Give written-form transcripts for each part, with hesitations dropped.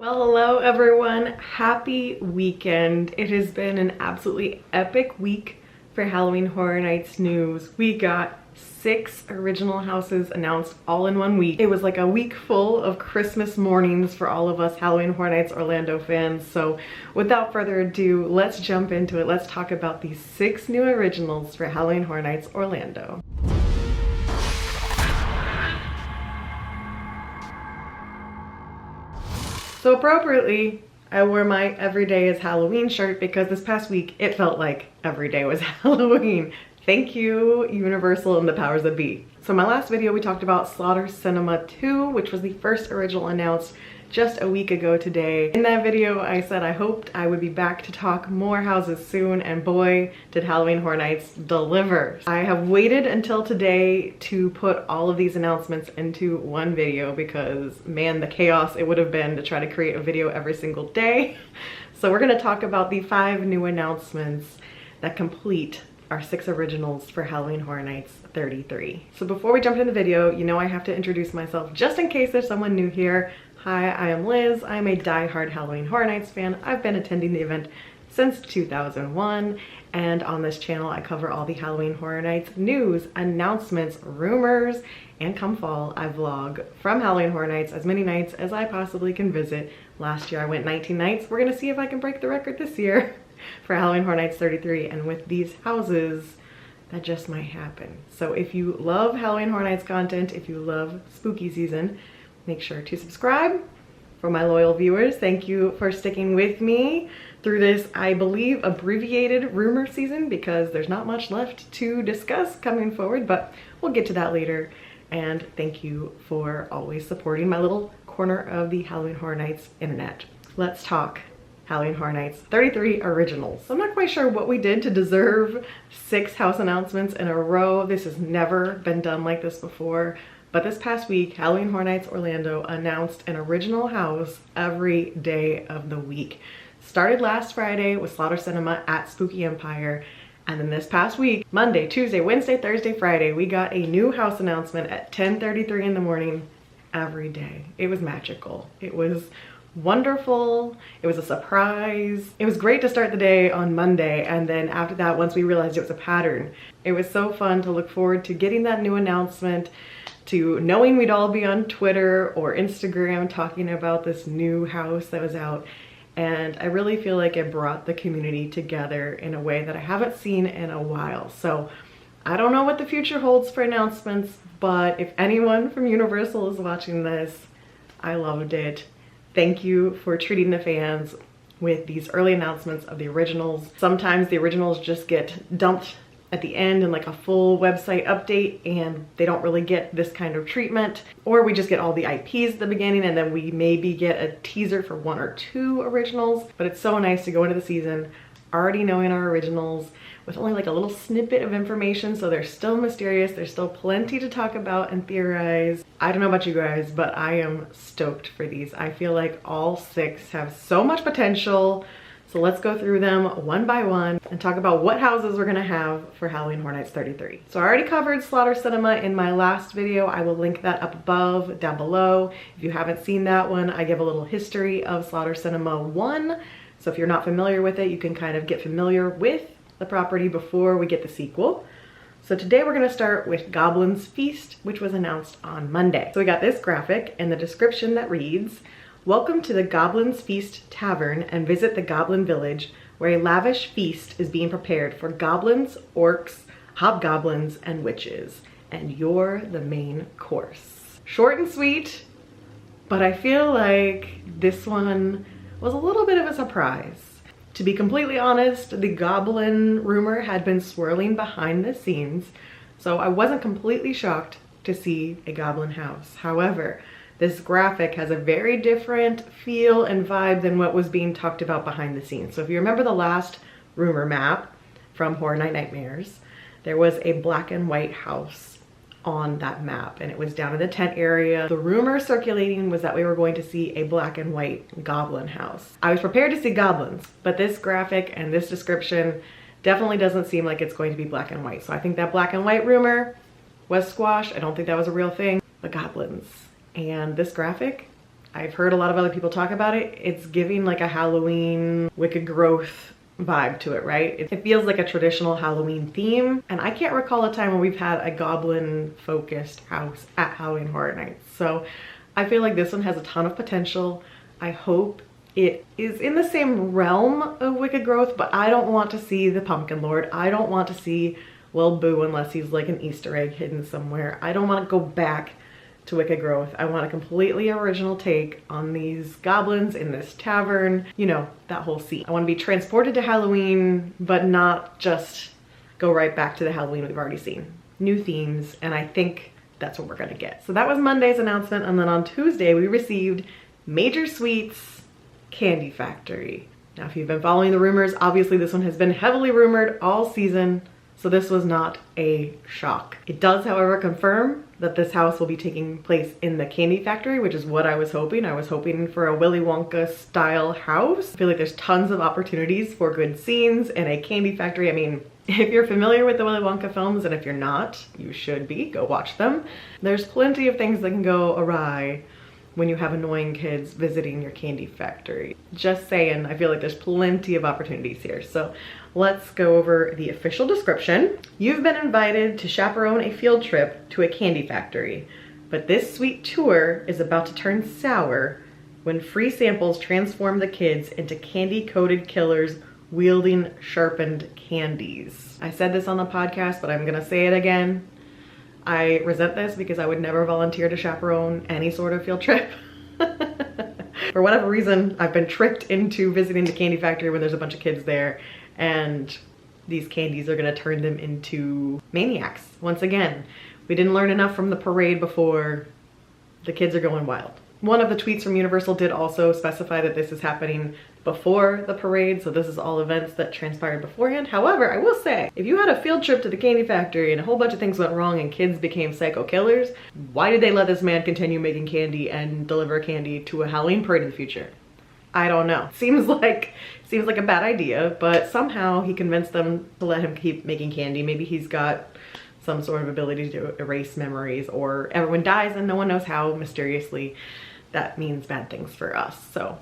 Well, hello everyone. Happy weekend. It has been an absolutely epic week for Halloween Horror Nights news. We got 6 original houses announced all in one week. It was like a week full of Christmas mornings for all of us Halloween Horror Nights Orlando fans. So without further ado, let's jump into it. Let's talk about these 6 new originals for Halloween Horror Nights Orlando. So appropriately, I wore my everyday is Halloween shirt because this past week it felt like every day was Halloween. Thank you, Universal and the powers that be. So in my last video we talked about Slaughter Sinema 2, which was the first original announced just a week ago today. In that video I said I hoped I would be back to talk more houses soon, and boy did Halloween Horror Nights deliver. I have waited until today to put all of these announcements into one video because man, the chaos it would have been to try to create a video every single day. So we're going to talk about the 5 new announcements that complete our 6 originals for Halloween Horror Nights 33. So before we jump into the video, you know I have to introduce myself just in case there's someone new here. Hi, I am Liz. I'm a die-hard Halloween Horror Nights fan. I've been attending the event since 2001, and on this channel I cover all the Halloween Horror Nights news, announcements, rumors, and come fall I vlog from Halloween Horror Nights as many nights as I possibly can visit. Last year I went 19 nights. We're gonna see if I can break the record this year for Halloween Horror Nights 33, and with these houses that just might happen. So if you love Halloween Horror Nights content, if you love spooky season, make sure to subscribe. For my loyal viewers, thank you for sticking with me through this, I believe, abbreviated rumor season because there's not much left to discuss coming forward, but we'll get to that later. And thank you for always supporting my little corner of the Halloween Horror Nights internet. Let's talk Halloween Horror Nights 33 originals. I'm not quite sure what we did to deserve 6 house announcements in a row. This has never been done like this before. But this past week, Halloween Horror Nights Orlando announced an original house every day of the week. Started last Friday with Slaughter Sinema at Spooky Empire. And then this past week, Monday, Tuesday, Wednesday, Thursday, Friday, we got a new house announcement at 10:33 in the morning every day. It was magical. It was wonderful. It was a surprise. It was great to start the day on Monday, and then after that, once we realized it was a pattern, it was so fun to look forward to getting that new announcement, to knowing we'd all be on Twitter or Instagram talking about this new house that was out. And I really feel like it brought the community together in a way that I haven't seen in a while. So I don't know what the future holds for announcements, but if anyone from Universal is watching this, I loved it. Thank you for treating the fans with these early announcements of the originals. Sometimes the originals just get dumped at the end in like a full website update and they don't really get this kind of treatment, or we just get all the IPs at the beginning and then we maybe get a teaser for 1 or 2 originals. But it's so nice to go into the season already knowing our originals with only like a little snippet of information, so they're still mysterious. There's still plenty to talk about and theorize. I don't know about you guys, but I am stoked for these. I feel like all 6 have so much potential. So let's go through them one by one and talk about what houses we're gonna have for Halloween Horror Nights 33. So I already covered Slaughter Sinema in my last video. I will link that up above, down below. If you haven't seen that one, I give a little history of Slaughter Sinema 1. So if you're not familiar with it, you can kind of get familiar with the property before we get the sequel. So today we're gonna start with Goblin's Feast, which was announced on Monday. So we got this graphic and the description that reads, "Welcome to the Goblin's Feast Tavern and visit the Goblin Village, where a lavish feast is being prepared for goblins, orcs, hobgoblins, and witches. And you're the main course." Short and sweet, but I feel like this one was a little bit of a surprise. To be completely honest, the Goblin rumor had been swirling behind the scenes, so I wasn't completely shocked to see a Goblin house. However, this graphic has a very different feel and vibe than what was being talked about behind the scenes. So if you remember the last rumor map from Horror Night Nightmares, there was a black and white house on that map and it was down in the tent area. The rumor circulating was that we were going to see a black and white goblin house. I was prepared to see goblins, but this graphic and this description definitely doesn't seem like it's going to be black and white. So I think that black and white rumor was squashed. I don't think that was a real thing, but goblins. And this graphic, I've heard a lot of other people talk about it. It's giving like a Halloween Wicked Growth vibe to it, right? It feels like a traditional Halloween theme, and I can't recall a time when we've had a goblin focused house at Halloween Horror Nights. So I feel like this one has a ton of potential. I hope it is in the same realm of Wicked Growth, but I don't want to see the Pumpkin Lord. I don't want to see Lil Boo unless he's like an Easter egg hidden somewhere. I don't want to go back to Wicked Growth. I want a completely original take on these goblins in this tavern. You know, that whole scene. I want to be transported to Halloween, but not just go right back to the Halloween we've already seen. New themes, and I think that's what we're gonna get. So that was Monday's announcement, and then on Tuesday we received Major Sweets Candy Factory. Now, if you've been following the rumors, obviously this one has been heavily rumored all season, so this was not a shock. It does, however, confirm that this house will be taking place in the Candy Factory, which is what I was hoping. I was hoping for a Willy Wonka style house. I feel like there's tons of opportunities for good scenes in a candy factory. I mean, if you're familiar with the Willy Wonka films, and if you're not, you should be, go watch them. There's plenty of things that can go awry when you have annoying kids visiting your candy factory. Just saying, I feel like there's plenty of opportunities here. So let's go over the official description. You've been invited to chaperone a field trip to a candy factory, but this sweet tour is about to turn sour when free samples transform the kids into candy-coated killers wielding sharpened candies. I said this on the podcast, but I'm gonna say it again. I resent this because I would never volunteer to chaperone any sort of field trip. For whatever reason, I've been tricked into visiting the candy factory when there's a bunch of kids there, and these candies are gonna turn them into maniacs. Once again, we didn't learn enough from the parade before. The kids are going wild. One of the tweets from Universal did also specify that this is happening before the parade, so this is all events that transpired beforehand. However, I will say, if you had a field trip to the candy factory and a whole bunch of things went wrong and kids became psycho killers, why did they let this man continue making candy and deliver candy to a Halloween parade in the future? I don't know. Seems like a bad idea, but somehow he convinced them to let him keep making candy. Maybe he's got some sort of ability to erase memories, or everyone dies and no one knows how, mysteriously. That means bad things for us, so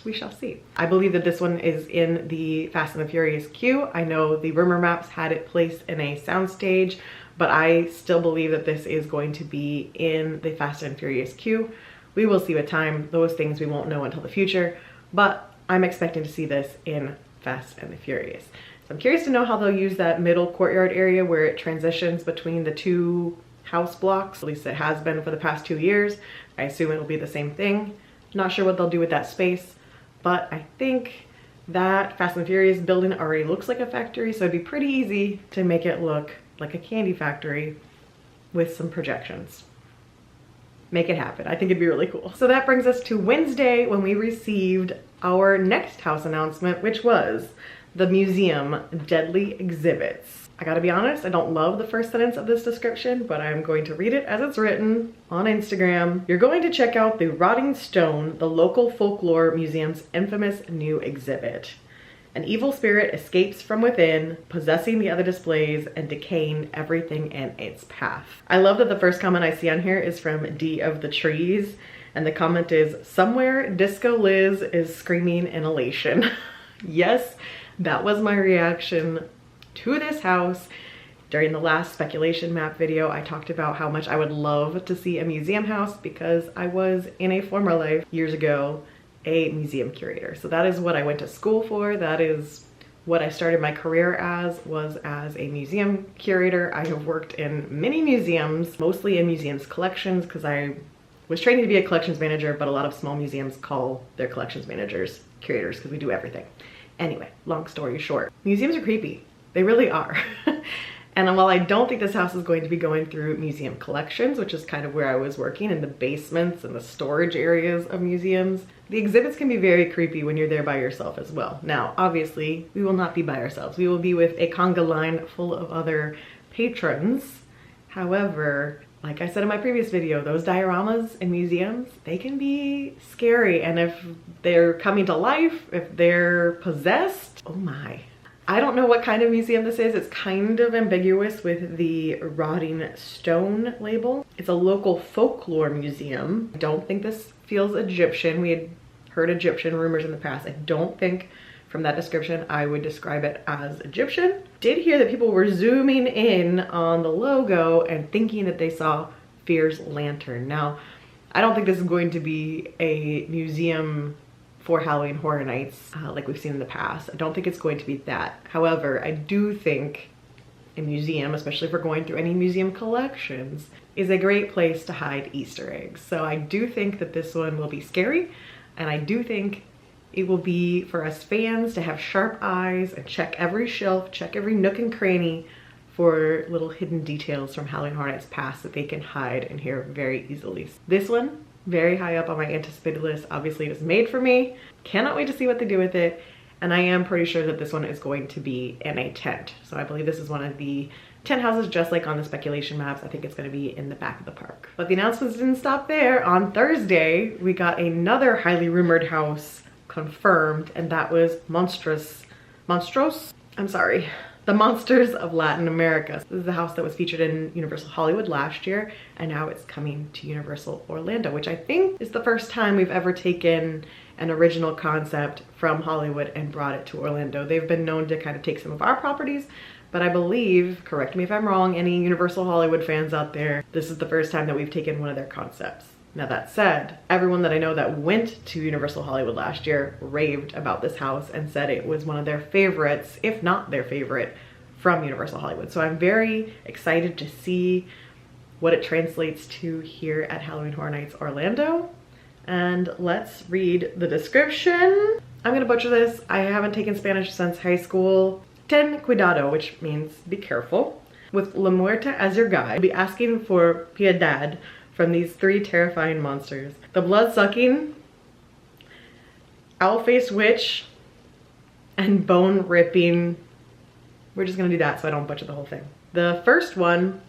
we shall see. I believe that this one is in the Fast and the Furious queue. I know the rumor maps had it placed in a soundstage, but I still believe that this is going to be in the Fast and Furious queue. We will see with time. Those things we won't know until the future, but I'm expecting to see this in Fast and the Furious. So I'm curious to know how they'll use that middle courtyard area where it transitions between the two house blocks. At least it has been for the past 2 years. I assume it'll be the same thing. Not sure what they'll do with that space, but I think that Fast and Furious building already looks like a factory, so it'd be pretty easy to make it look like a candy factory with some projections. Make it happen. I think it'd be really cool. So that brings us to Wednesday, when we received our next house announcement, which was the museum Deadly Exhibits. I gotta be honest, I don't love the first sentence of this description, but I'm going to read it as it's written on Instagram. You're going to check out the Rotting Stone, the local folklore museum's infamous new exhibit. An evil spirit escapes from within, possessing the other displays and decaying everything in its path. I love that the first comment I see on here is from D of the Trees, and the comment is, somewhere DiscoLiz is screaming in elation. Yes, that was my reaction to this house. During the last speculation map video, I talked about how much I would love to see a museum house because I was, in a former life years ago, a museum curator. So that is what I went to school for. That is what I started my career as, was as a museum curator. I have worked in many museums, mostly in museums collections, because I was training to be a collections manager, but a lot of small museums call their collections managers curators because we do everything. Anyway, long story short, museums are creepy. They really are. And while I don't think this house is going to be going through museum collections, which is kind of where I was working, in the basements and the storage areas of museums, the exhibits can be very creepy when you're there by yourself as well. Now, obviously, we will not be by ourselves. We will be with a conga line full of other patrons. However, like I said in my previous video, those dioramas in museums, they can be scary. And if they're coming to life, if they're possessed, oh my. I don't know what kind of museum this is. It's kind of ambiguous with the Rotting Stone label. It's a local folklore museum. I don't think this feels Egyptian. We had heard Egyptian rumors in the past. I don't think from that description I would describe it as Egyptian. Did hear that people were zooming in on the logo and thinking that they saw Fear's lantern. Now, I don't think this is going to be a museum for Halloween Horror Nights like we've seen in the past. I don't think it's going to be that. However, I do think a museum, especially if we're going through any museum collections, is a great place to hide Easter eggs. So I do think that this one will be scary, and I do think it will be for us fans to have sharp eyes and check every shelf, check every nook and cranny for little hidden details from Halloween Horror Nights past that they can hide in here very easily. This one, very high up on my anticipated list. Obviously it was made for me. Cannot wait to see what they do with it. And I am pretty sure that this one is going to be in a tent. So I believe this is one of the tent houses, just like on the speculation maps. I think it's gonna be in the back of the park. But the announcements didn't stop there. On Thursday, we got another highly rumored house confirmed, and that was Monstruos? I'm sorry. The Monsters of Latin America. This is a house that was featured in Universal Hollywood last year, and now it's coming to Universal Orlando, which I think is the first time we've ever taken an original concept from Hollywood and brought it to Orlando. They've been known to kind of take some of our properties, but I believe, correct me if I'm wrong, any Universal Hollywood fans out there, this is the first time that we've taken one of their concepts. Now that said, everyone that I know that went to Universal Hollywood last year raved about this house and said it was one of their favorites, if not their favorite, from Universal Hollywood. So I'm very excited to see what it translates to here at Halloween Horror Nights Orlando. And let's read the description. I'm gonna butcher this. I haven't taken Spanish since high school. Ten cuidado, which means be careful. With La Muerta as your guide, you'll be asking for piedad from these three terrifying monsters. The blood-sucking, owl-faced witch, and bone-ripping. We're just gonna do that so I don't butcher the whole thing. The first one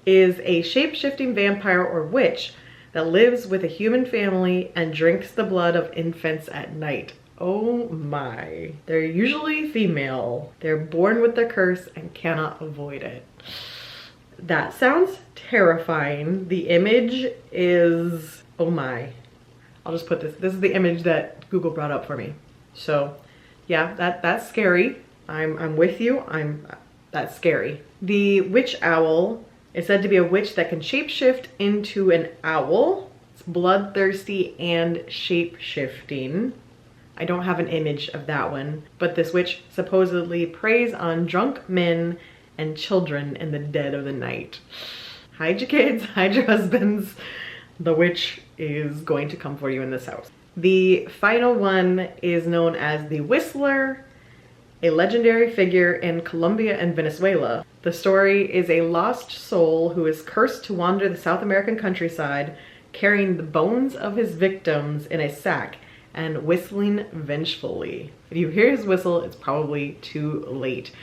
is a shape-shifting vampire or witch that lives with a human family and drinks the blood of infants at night. Oh my. They're usually female. They're born with the curse and cannot avoid it. That sounds terrifying. The image is, oh my. I'll just put this is the image that Google brought up for me. So yeah, that's scary. I'm with you. That's scary. The witch owl is said to be a witch that can shapeshift into an owl. It's bloodthirsty and shape-shifting. I don't have an image of that one, but this witch supposedly preys on drunk men and children in the dead of the night. Hide your kids, hide your husbands. The witch is going to come for you in this house. The final one is known as the Whistler, a legendary figure in Colombia and Venezuela. The story is a lost soul who is cursed to wander the South American countryside, carrying the bones of his victims in a sack and whistling vengefully. If you hear his whistle, it's probably too late.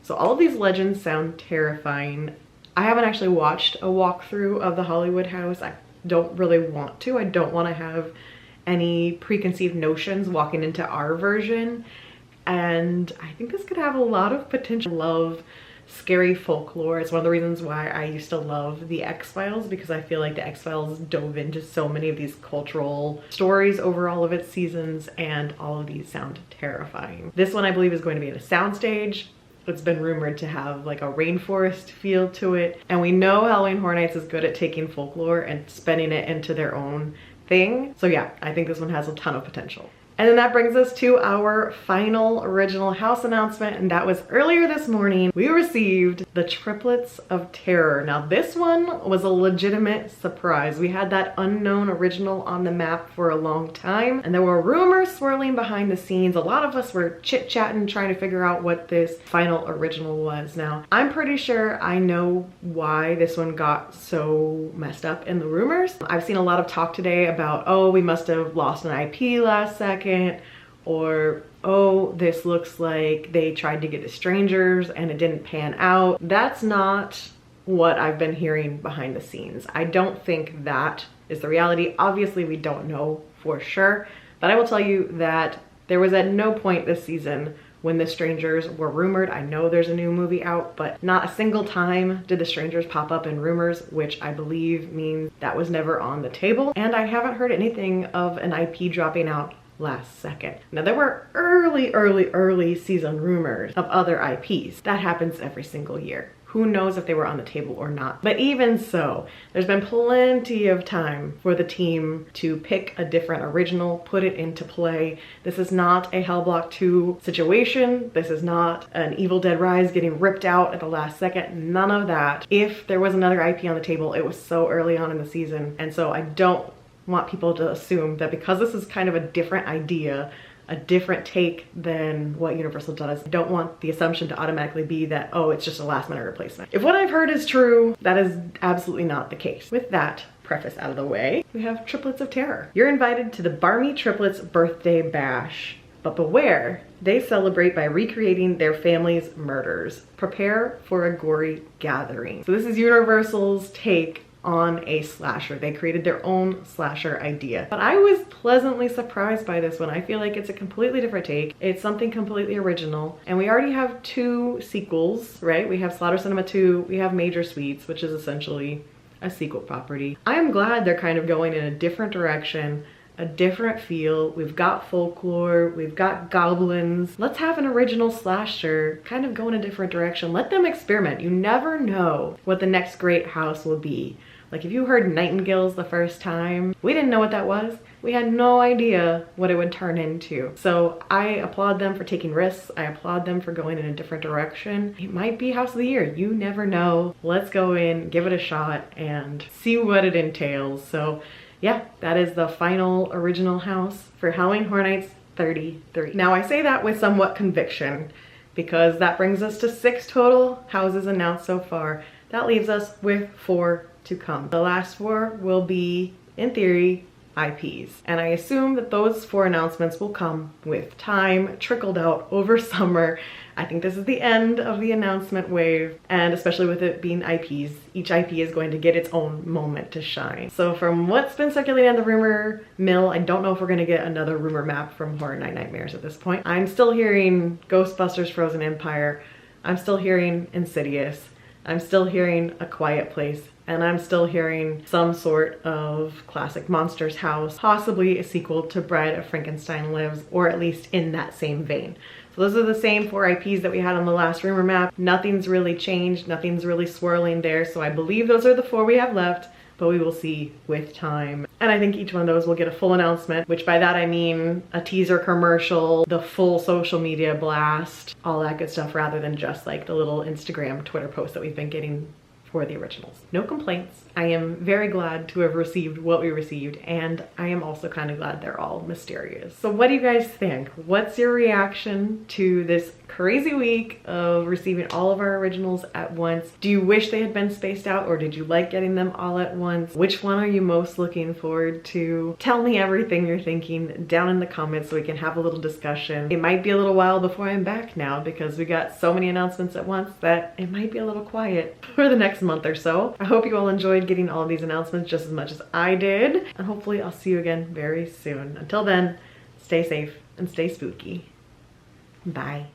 So all of these legends sound terrifying. I haven't actually watched a walkthrough of the Hollywood house. I don't really want to. I don't want to have any preconceived notions walking into our version. And I think this could have a lot of potential. I love scary folklore. It's one of the reasons why I used to love the X-Files, because I feel like the X-Files dove into so many of these cultural stories over all of its seasons, and all of these sound terrifying. This one I believe is going to be at a soundstage. It's been rumored to have like a rainforest feel to it. And we know Halloween Horror Nights is good at taking folklore and spinning it into their own thing. So yeah, I think this one has a ton of potential. And then that brings us to our final original house announcement, and that was earlier this morning. We received the Triplets of Terror. Now this one was a legitimate surprise. We had that unknown original on the map for a long time, and there were rumors swirling behind the scenes. A lot of us were chit-chatting, trying to figure out what this final original was. Now, I'm pretty sure I know why this one got so messed up in the rumors. I've seen a lot of talk today about, oh, we must have lost an IP last second, or oh, this looks like they tried to get to strangers and it didn't pan out. That's not what I've been hearing behind the scenes. I don't think that is the reality. Obviously, we don't know for sure, but I will tell you that there was at no point this season when The Strangers were rumored. I know there's a new movie out, but not a single time did The Strangers pop up in rumors, which I believe means that was never on the table. And I haven't heard anything of an IP dropping out last second. Now there were early season rumors of other IPs. That happens every single year. Who knows if they were on the table or not. But even so, there's been plenty of time for the team to pick a different original, put it into play. This is not a Hellblock 2 situation. This is not an Evil Dead Rise getting ripped out at the last second. None of that. If there was another IP on the table, it was so early on in the season. And so I don't want people to assume that because this is kind of a different idea, a different take than what Universal does. I don't want the assumption to automatically be that, oh, it's just a last minute replacement. If what I've heard is true, that is absolutely not the case. With that preface out of the way, we have Triplets of Terror. You're invited to the Barmy Triplets birthday bash, but beware, they celebrate by recreating their family's murders. Prepare for a gory gathering. So this is Universal's take on a slasher. They created their own slasher idea. But I was pleasantly surprised by this one. I feel like it's a completely different take. It's something completely original. And we already have 2 sequels, right? We have Slaughter Sinema 2, we have Major Sweets, which is essentially a sequel property. I am glad they're kind of going in a different direction, a different feel. We've got folklore, we've got goblins. Let's have an original slasher kind of go in a different direction. Let them experiment. You never know what the next great house will be. Like if you heard Nightingales the first time, we didn't know what that was. We had no idea what it would turn into. So I applaud them for taking risks. I applaud them for going in a different direction. It might be House of the Year. You never know. Let's go in, give it a shot, and see what it entails. So yeah, that is the final original house for Halloween Horror Nights 33. Now I say that with somewhat conviction because that brings us to 6 total houses announced so far. That leaves us with 4 to come. The last 4 will be, in theory, IPs. And I assume that those 4 announcements will come with time, trickled out over summer. I think this is the end of the announcement wave, and especially with it being IPs, each IP is going to get its own moment to shine. So from what's been circulating on the rumor mill, I don't know if we're gonna get another rumor map from Horror Night Nightmares at this point. I'm still hearing Ghostbusters Frozen Empire. I'm still hearing Insidious. I'm still hearing A Quiet Place. And I'm still hearing some sort of classic Monsters house, possibly a sequel to Bride of Frankenstein Lives, or at least in that same vein. So those are the same 4 IPs that we had on the last rumor map. Nothing's really changed, nothing's really swirling there. So I believe those are the 4 we have left, but we will see with time. And I think each one of those will get a full announcement, which by that I mean a teaser commercial, the full social media blast, all that good stuff, rather than just like the little Instagram, Twitter posts that we've been getting for the originals. No complaints. I am very glad to have received what we received, and I am also kind of glad they're all mysterious. So what do you guys think? What's your reaction to this crazy week of receiving all of our originals at once? Do you wish they had been spaced out, or did you like getting them all at once? Which one are you most looking forward to? Tell me everything you're thinking down in the comments so we can have a little discussion. It might be a little while before I'm back now because we got so many announcements at once that it might be a little quiet for the next month or so. I hope you all enjoyed getting all of these announcements just as much as I did, and hopefully I'll see you again very soon. Until then, stay safe and stay spooky. Bye.